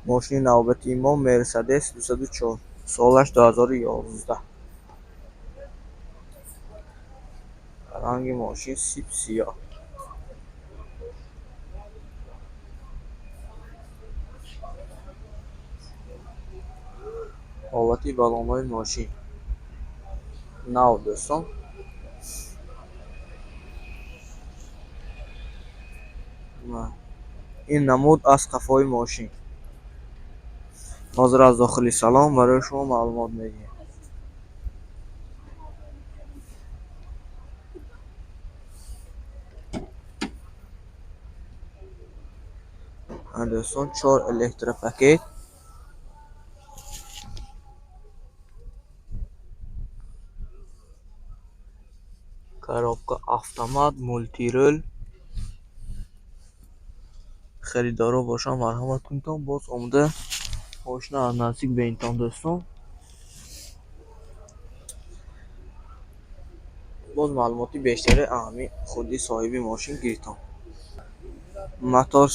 ماشین نوبتی ما مرسدس 204 سالش 2011. رنگ ماشین سیب سیاه. حالت بالانهای ماشین نو دوستان. این نمود از قفای ماشین. حاضر از داخلی سلام برای شما معلومات میگیم. دوستان 4 الکتروپاکت، коробка автомат مولتی رول. خریدارا باشن مرحمت کنید باز اومده ماشین از نزدیک ببینید دوستان. باز معلوماتی بیشتری اهمی خودی صاحبی ماشین گیرتان. موتور 3.5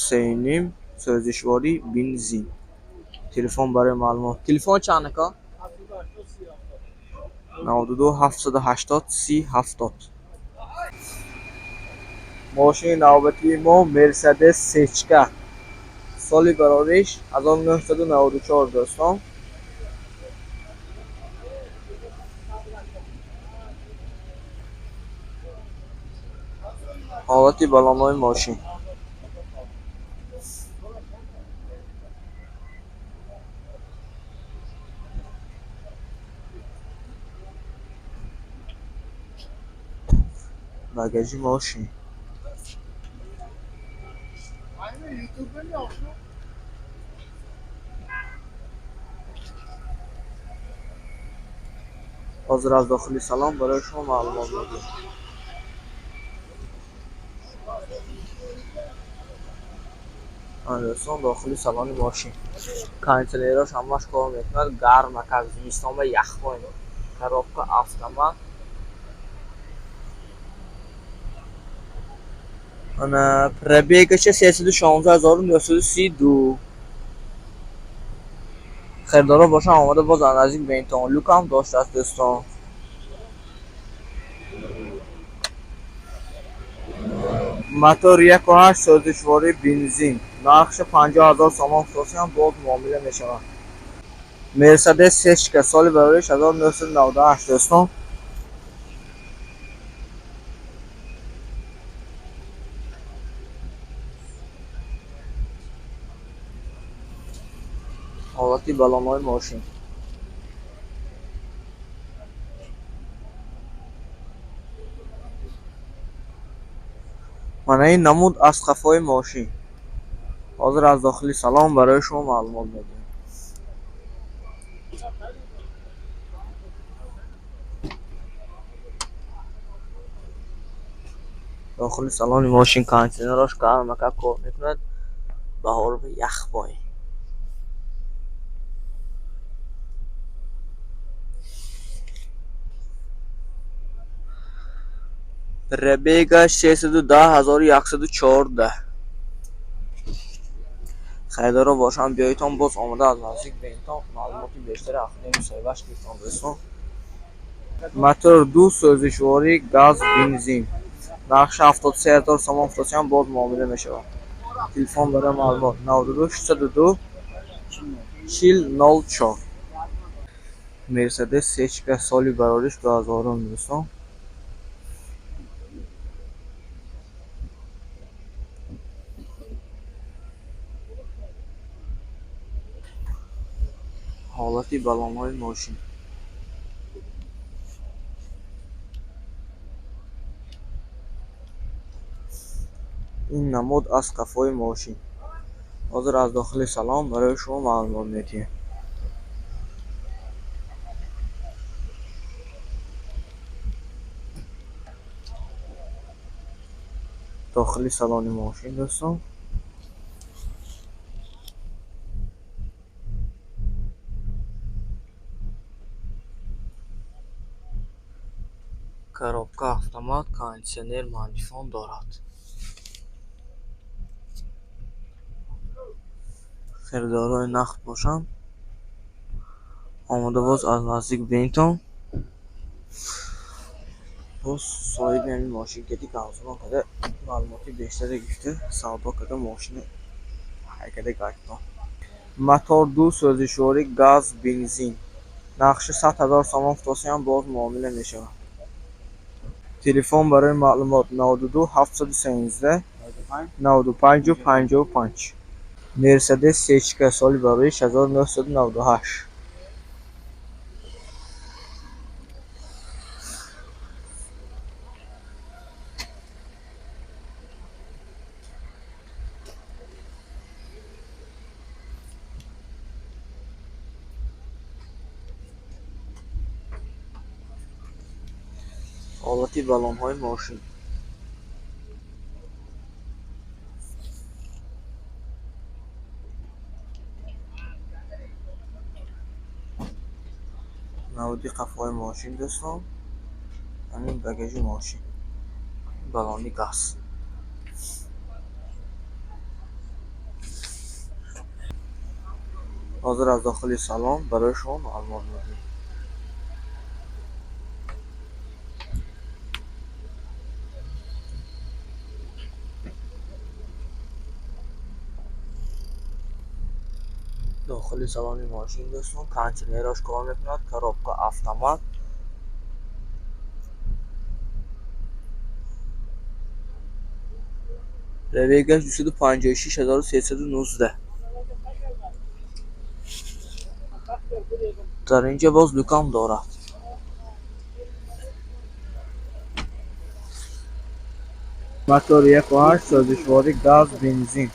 سوزشواری بنزین. تلفن برای معلومات. تلفن چند کا 92 780 3070. ماشین نوبتی ما مرسدس سچکا سال برارش 1994 دوستان. حالت بالانهای ماشین بگاجی ماشین. حاضر از داخلی سلام برای شما معلومات میدیم. دوستان داخلی سالن ماشین کانتینراش همش کار میکنه. گرم که زمستان و یخ پایین. коробка автомат. انا پربیگش 316932. خریدارا باشن آماده باز نزدیک به این تان لوک هم داشته است دوستان. موتور 1.8 سوزشواری بنزین. نرخش 50,000 سامان فروشی هم باز معامله میشود. مرسدس سچکا سال برایش 1998 دوستان. حالتی بالانهای ماشین من این نمود از قفای ماشین. حاضر از داخلی سلام برای شما معلومات میدیم. داخلی سالن ماشین کانتینراش گرم که کار میکند. بهار به یخ پایین. پربیگ 610114. خریدارا باشن بیایتان باز آمده از نزدیک به اینتان معلوماتی بیشتر اخیری مصاحبهش گیرتان دوستان. موتور 2 سوزشواری گاز بنزین. نقش 73000 سامان فروشی هم باز معامله میشود. تلفن برای معلومات 92 602 4004. مرسدس سچکا سالی برارش 2000 دوستان. حالتی بالانهای ماشین این نمود از قفای ماشین. حاضر از داخل سلام برای شما معلومات میدیم. داخلی سالن ماشین دوستان. коробка автомат кондиционер مانیفون دارد. خریدارای نقد باشن آماده باز از نزدیک به اینتان باز صاحب همین ماشین که دیگه همزمان کده معلوماتی بیشتری گفته سودا کده ماشین حرکت گرفتن موتور دو سوزشواری گاز بنزین نقش 100,000 سامان فتاسی هم باز معامله میشه تلفن برای معلومات 92 713 95 55 مرسدس سیچکا سالی برایش 1998 حالتی بلون‌های ماشین نودی قفای ماشین دوستان همین بگاژ ماشین بلونی گاز حاضر از داخل سالن برای شما معلومات میدیم داخل سالن ماشین دوستان کنتینراش کار میکند коробка автомат پربیگش 256319 در اینجا باز دکان دارد موتور 1.8 سوزشواری گاز بنزین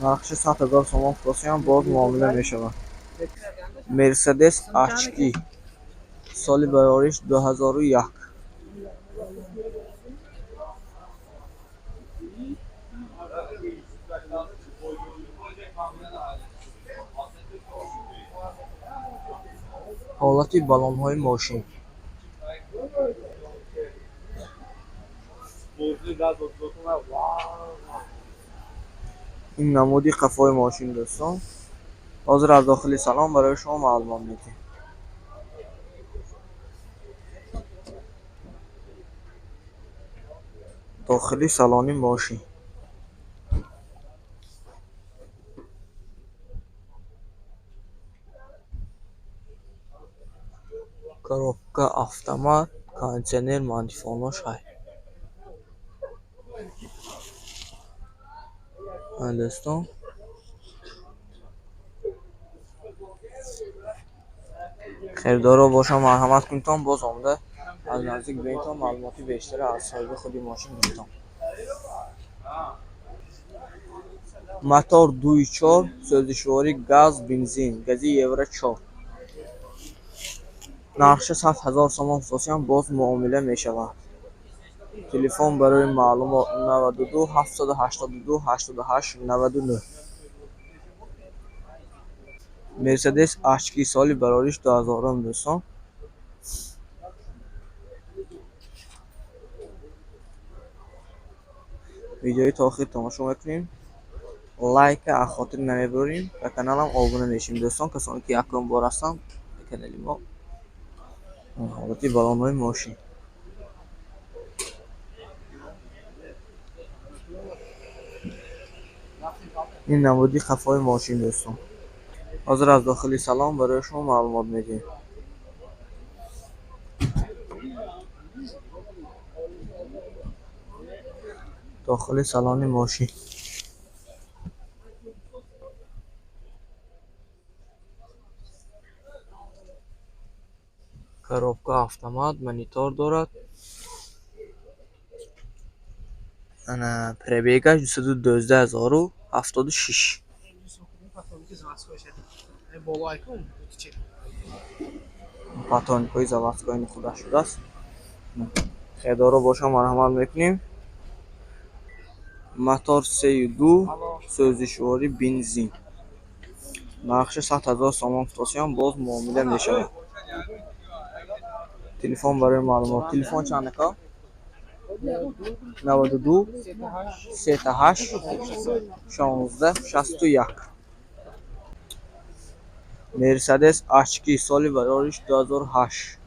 نقش 100,000 سامان فتاسی هم باز معامله میشود مرسدس اچکی سال برآوریش 2001 حالت بالون‌های ماشین این نمودی قفای ماشین دوستان حاضر از داخل سالن برای شما معلومات میدیم داخلی سالن ماشین коробка автомат кондиционер мантифонош ҳай دوستان خریدارا باشن مرحمت کنید باز آمده از نزدیک به اینتان معلوماتی بیشتر از صاحب خودی ماشین گفتم موتور 2.4 سوزشواری گاز بنزین گازی یورو 4 نقش 100,000 سامان فتاسی هم باز معامله میشود تلفن برای معلومات 92 782 88 99 مرسدس اچکی سالی برآوریش 2000 دوستان ویدیوی تا آخر تماشا میکنیم لایک از خاطر نمیبریم و کانالم آبونه میشیم دوستان کسانی که یکم بار هستن به کانال ما حالتی بالون‌های ماشین این نمودی قفای ماشین دوستان حاضر از داخلی سالن برای شما معلومات میدیم داخل سالن ماشین коробка автомат монитор دارد انا پربیگش 212076 پاتونیکوی заводской خدا شده است خریدارا باشن مرحمت میکنیم موتور 32 سوزشواری بنزین نقش 100,000 سامان فتاسی هم باز معامله میشود تلفن برای معلومات تلفن چند که 92 38 16 61 مرسدس اشکی سالی برایش 2008.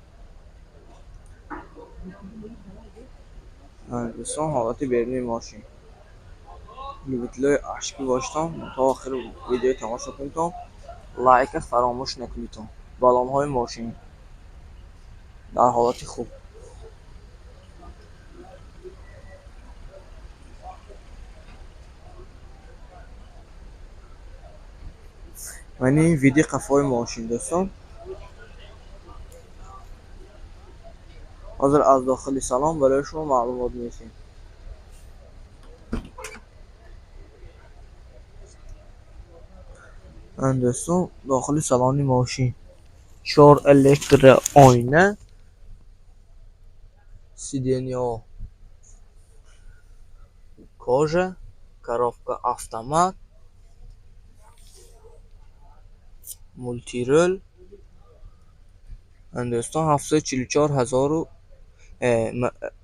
دوستان حالت بیرونی ماشین любителей اشکی باشتم تا آخر ویدیو تماشا کنید. لایک فراموش نکنید. بالان‌های ماشین در حالت خوب. یعنی این ویدیو قفای ماشین دوستان. حاضر از داخل سالن برای شما معلومات می‌رسیم. من دوستان داخل سالن ماشین 4 الکتر آینه، سیدینیا کاژه، коробка автомат، مولتی رول. من دوستان 744,000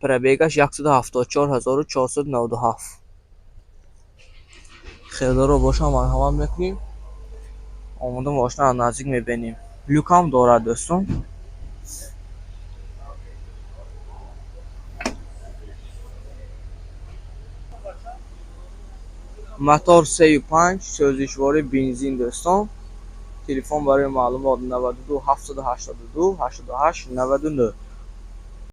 پربیگش 174,497. خیلی رو باشم مرحمت میکنیم. آماده ماشین از نزدیک میبینیم. لوک هم دارد دوستان. موتور 35 سوزشوار بنزین دوستان. تلفن برای معلومات 92 782 88 99.